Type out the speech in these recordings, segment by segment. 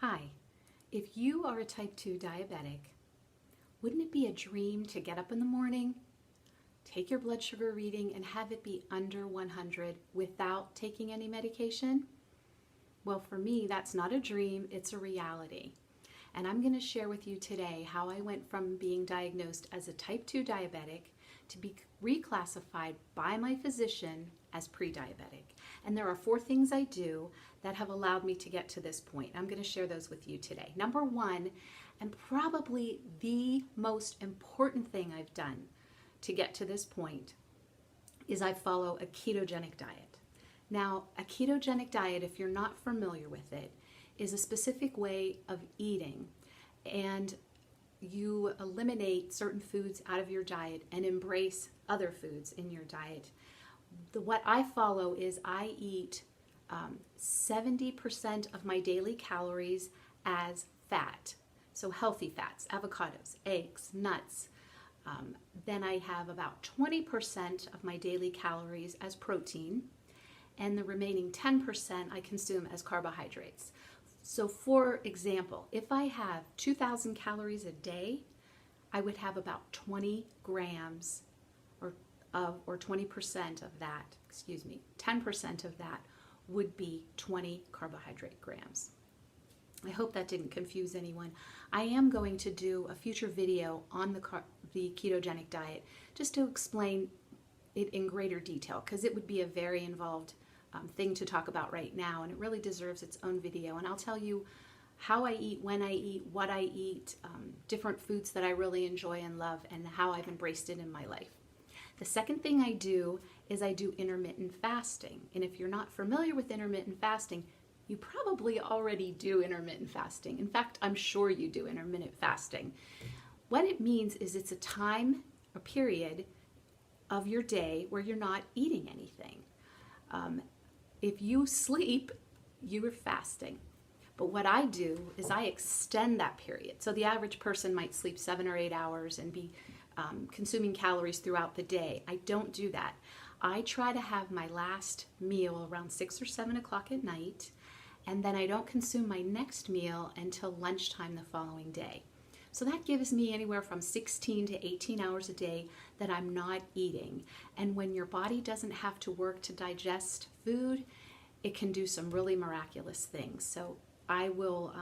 Hi, if you are a type 2 diabetic, wouldn't it be a dream to get up in the morning, take your blood sugar reading, and have it be under 100 without taking any medication? Well, for me, that's not a dream, it's a reality. And I'm going to share with you today how I went from being diagnosed as a type 2 diabetic to be reclassified by my physician as pre-diabetic. And there are 4 things I do that have allowed me to get to this point. I'm going to share those with you today. Number 1, and probably the most important thing I've done to get to this point, is I follow a ketogenic diet. Now, a ketogenic diet, if you're not familiar with it, is a specific way of eating, and you eliminate certain foods out of your diet and embrace other foods in your diet. What I follow is I eat 70% of my daily calories as fat, so healthy fats, avocados, eggs, nuts. Then I have about 20% of my daily calories as protein, and the remaining 10% I consume as carbohydrates. So for example, if I have 2,000 calories a day, I would have about 20 grams or 20% of that, 10% of that would be 20 carbohydrate grams. I hope that didn't confuse anyone. I am going to do a future video on the ketogenic diet just to explain it in greater detail, because it would be a very involved thing to talk about right now, and it really deserves its own video. And I'll tell you how I eat, when I eat, what I eat, different foods that I really enjoy and love, and how I've embraced it in my life. The second thing I do is I do intermittent fasting. And if you're not familiar with intermittent fasting, you probably already do intermittent fasting. In fact, I'm sure you do intermittent fasting. What it means is it's a time, a period of your day where you're not eating anything. If you sleep, you are fasting. But what I do is I extend that period. So the average person might sleep 7 or 8 hours and be consuming calories throughout the day. I don't do that. I try to have my last meal around 6 or 7 o'clock at night, and then I don't consume my next meal until lunchtime the following day. So that gives me anywhere from 16 to 18 hours a day that I'm not eating. And when your body doesn't have to work to digest food, it can do some really miraculous things. So I will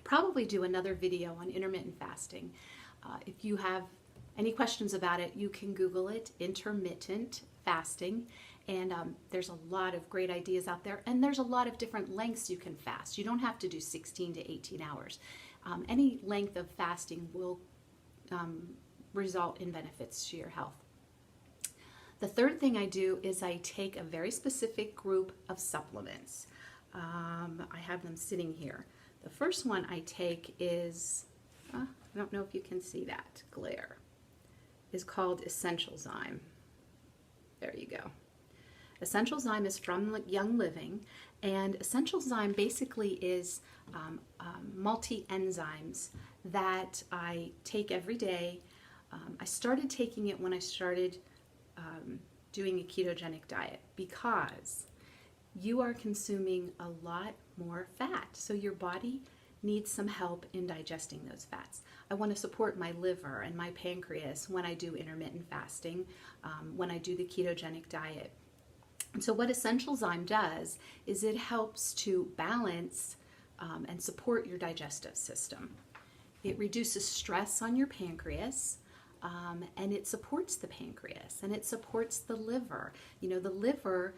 probably do another video on intermittent fasting. If you have any questions about it, you can Google it, intermittent fasting, and there's a lot of great ideas out there, and there's a lot of different lengths you can fast. You don't have to do 16 to 18 hours. Any length of fasting will result in benefits to your health. The third thing I do is I take a very specific group of supplements. I have them sitting here. The first one I take is, I don't know if you can see that glare, is called Essential Zyme. There you go. Essential Zyme is from Young Living, and Essential Zyme basically is multi-enzymes that I take every day. I started taking it when I started doing a ketogenic diet, because you are consuming a lot more fat, so your body needs some help in digesting those fats. I want to support my liver and my pancreas when I do intermittent fasting, when I do the ketogenic diet. And so what Essential Zyme does is it helps to balance and support your digestive system. It reduces stress on your pancreas, and it supports the pancreas, and it supports the liver. You know, the liver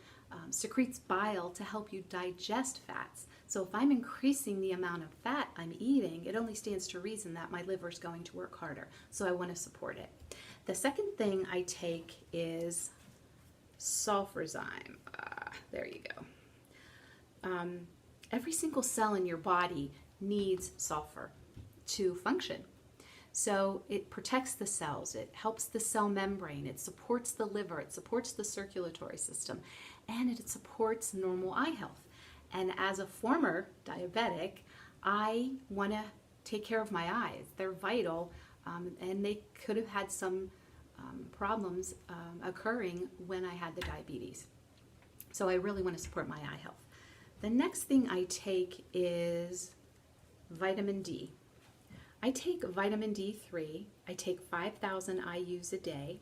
secretes bile to help you digest fats. So if I'm increasing the amount of fat I'm eating, it only stands to reason that my liver is going to work harder. So I want to support it. The second thing I take is sulfurzyme. There you go. Every single cell in your body needs sulfur to function. So it protects the cells, it helps the cell membrane, it supports the liver, it supports the circulatory system, and it supports normal eye health. And as a former diabetic, I want to take care of my eyes. They're vital, and they could have had some problems occurring when I had the diabetes. So I really want to support my eye health. The next thing I take is vitamin D. I take vitamin D3. I take 5,000 IUs a day.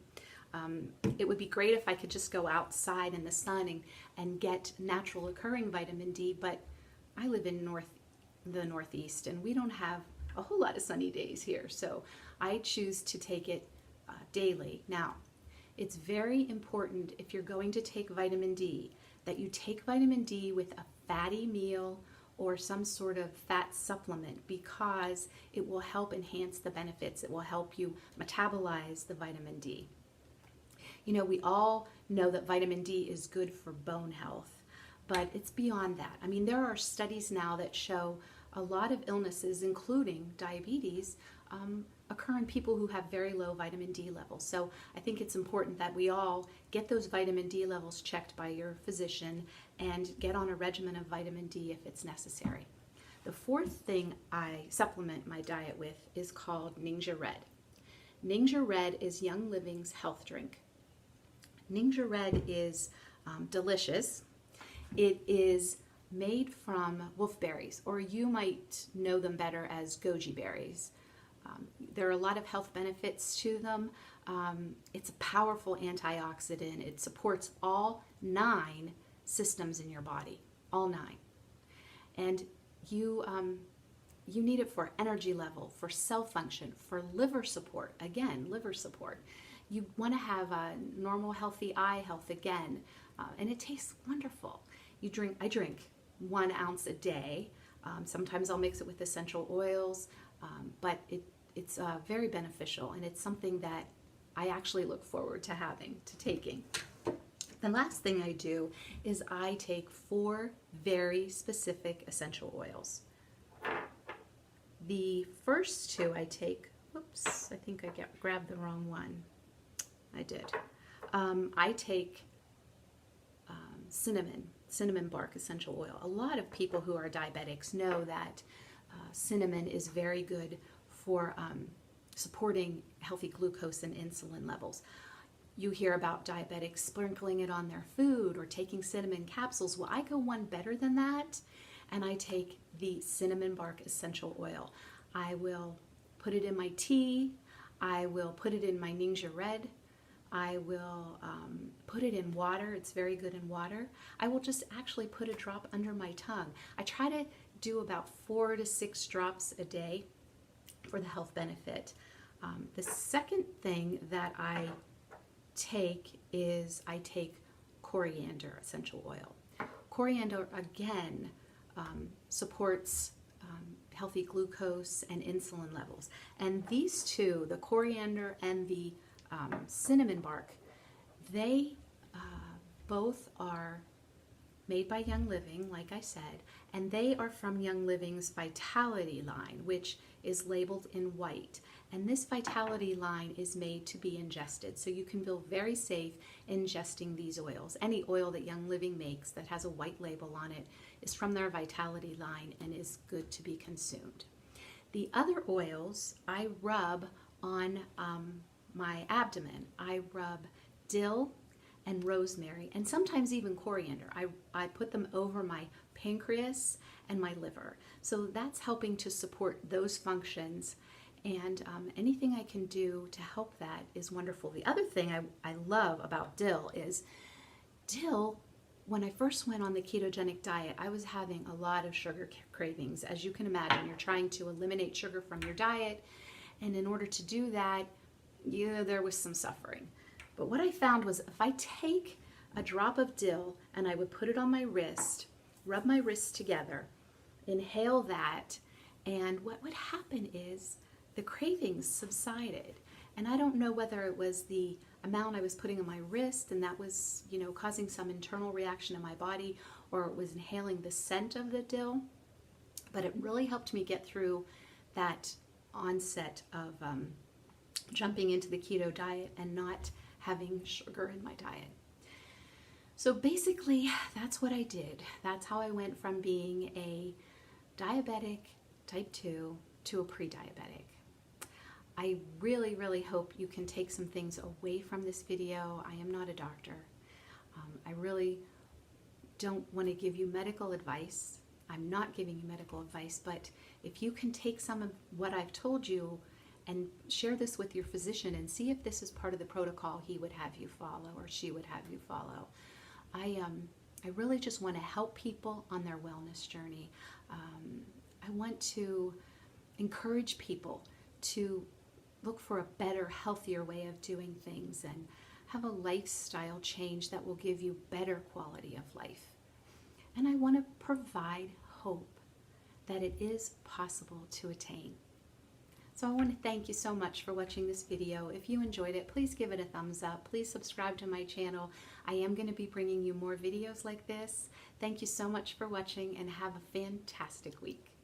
It would be great if I could just go outside in the sun and get natural occurring vitamin D, but I live in the Northeast and we don't have a whole lot of sunny days here, so I choose to take it daily. Now, it's very important if you're going to take vitamin D that you take vitamin D with a fatty meal or some sort of fat supplement, because it will help enhance the benefits. It will help you metabolize the vitamin D. You know, we all know that vitamin D is good for bone health, but it's beyond that. I mean, there are studies now that show a lot of illnesses, including diabetes, occur in people who have very low vitamin D levels. So I think it's important that we all get those vitamin D levels checked by your physician and get on a regimen of vitamin D if it's necessary. The fourth thing I supplement my diet with is called Ningxia Red. Ningxia Red is Young Living's health drink. Ningxia Red is delicious. It is made from wolfberries, or you might know them better as goji berries. There are a lot of health benefits to them. It's a powerful antioxidant. It supports all 9 systems in your body, all 9. And you need it for energy level, for cell function, for liver support. Again, liver support. You want to have a normal, healthy eye health again, and it tastes wonderful. I drink 1 ounce a day. Sometimes I'll mix it with essential oils, but it's very beneficial, and it's something that I actually look forward to taking. The last thing I do is I take 4 very specific essential oils. The first 2 I take, whoops, I think I grabbed the wrong one. I did. I take cinnamon bark essential oil. A lot of people who are diabetics know that cinnamon is very good for supporting healthy glucose and insulin levels. You hear about diabetics sprinkling it on their food or taking cinnamon capsules. Well, I go one better than that, and I take the cinnamon bark essential oil. I will put it in my tea. I will put it in my Ningxia Red. I will put it in water. It's very good in water. I will just actually put a drop under my tongue. I try to do about 4 to 6 drops a day for the health benefit. The second thing that I take is I take coriander essential oil. Coriander, again, supports healthy glucose and insulin levels. And these 2, the coriander and the cinnamon bark, they both are made by Young Living, like I said, and they are from Young Living's Vitality line, which is labeled in white. And this Vitality line is made to be ingested, so you can feel very safe ingesting these oils. Any oil that Young Living makes that has a white label on it is from their Vitality line and is good to be consumed. The other oils I rub on my abdomen. I rub dill and rosemary, and sometimes even coriander. I put them over my pancreas and my liver. So that's helping to support those functions, and anything I can do to help that is wonderful. The other thing I love about dill is dill. When I first went on the ketogenic diet, I was having a lot of sugar cravings. As you can imagine, you're trying to eliminate sugar from your diet, and in order to do that, there was some suffering. But what I found was if I take a drop of dill and I would put it on my wrist, rub my wrists together, inhale that, and what would happen is the cravings subsided. And I don't know whether it was the amount I was putting on my wrist and that was, causing some internal reaction in my body, or it was inhaling the scent of the dill, but it really helped me get through that onset of jumping into the keto diet and not having sugar in my diet. So basically, that's what I did. That's how I went from being a diabetic type 2 to a pre-diabetic. I really, really hope you can take some things away from this video. I am not a doctor. I really don't want to give you medical advice. I'm not giving you medical advice, but if you can take some of what I've told you and share this with your physician and see if this is part of the protocol he would have you follow or she would have you follow. I really just want to help people on their wellness journey. I want to encourage people to look for a better, healthier way of doing things and have a lifestyle change that will give you better quality of life. And I want to provide hope that it is possible to attain. So I want to thank you so much for watching this video. If you enjoyed it, please give it a thumbs up. Please subscribe to my channel. I am going to be bringing you more videos like this. Thank you so much for watching and have a fantastic week.